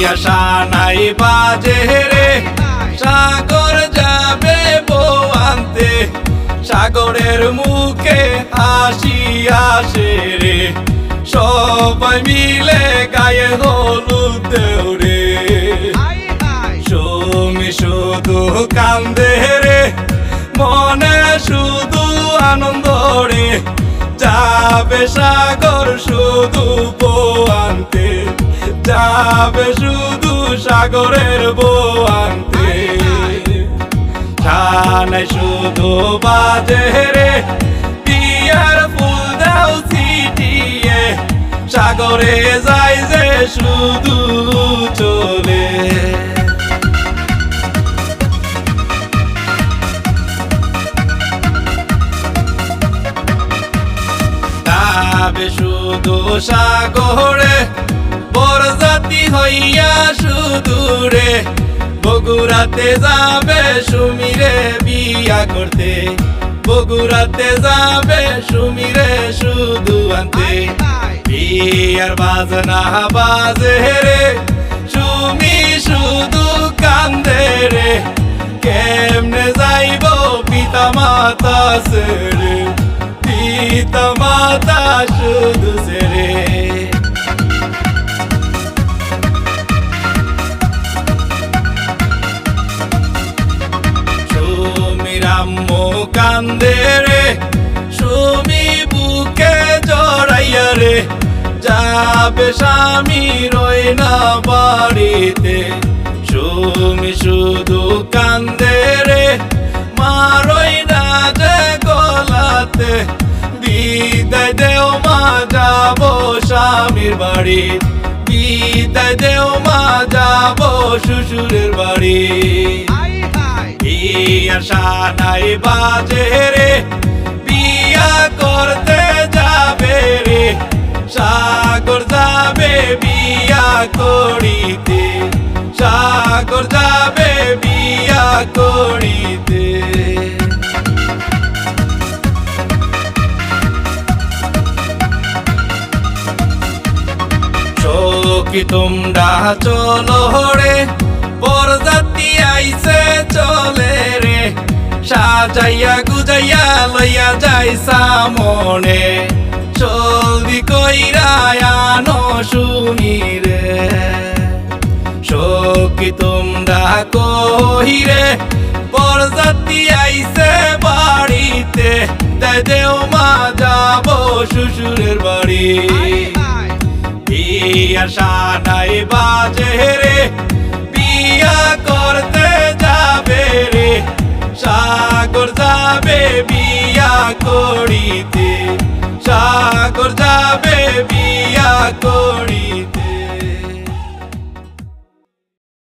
আশা নাই বাজে রে সাগর যাবে বউ আনতে সাগরের মুখে হাসি আসে রে সবাই মিলে গায়ে হলুদ দেও রে সুমি শুধু কান্দে রে মনে শুধু আনন্দ রে যাবে সাগর শুধু বউ আনতে যাবে শুধু সাগরের বউ আনতে ছানায় শুধু বাজে রে বিয়ার ফুল দাও ছিটিয়ে সাগরে যায় যে শুধু চলে যাবে শুধু সাগরে বরযাত্রী হইয়া শুধু রে বগুড়াতে যাবে সুমিরে বিয়া করতে বগুড়াতে যাবে সুমিরে শুধু আনতে বিয়ার বাজনা বাজে রে সুমি শুধু কান্দে রে কেমনে যাইব পিতা মাতা ছেড়ে পিতা মাতা শুধু ছেড়ে আম্মু কান্দে রে সুমি বুকে জড়াইয়া রে যাবে স্বামী রই না বাড়িতে সুমি শুধু কান্দে রে মা রই না যে গলাতে বিদায় দেও মা যাব স্বামীর বাড়ি বিদায় দেও মা যাব শ্বশুরের বাড়ি আশা নাই বাজে রে বিয়া করতে যাবে রে সাগর যাবে বিয়া করিতে সাগর যাবে বিয়া করিতে সখী তোমরা চলো রে বরযাত্রী আইছে চলে রে সাজাইয়া গুজাইয়া লইয়া যাই সামনে জলদি কইরা আনো শুনি রে সখী তোমরা কহি রে বরযাত্রী আইছে বাড়িতে তাই দেও মা যাব শ্বশুরের বাড়ি আশা নাই বাজে রে বিয়া করতে যাবে রে সাগর যাবে বিয়া করিতে সাগর যাবে বিয়া করিতে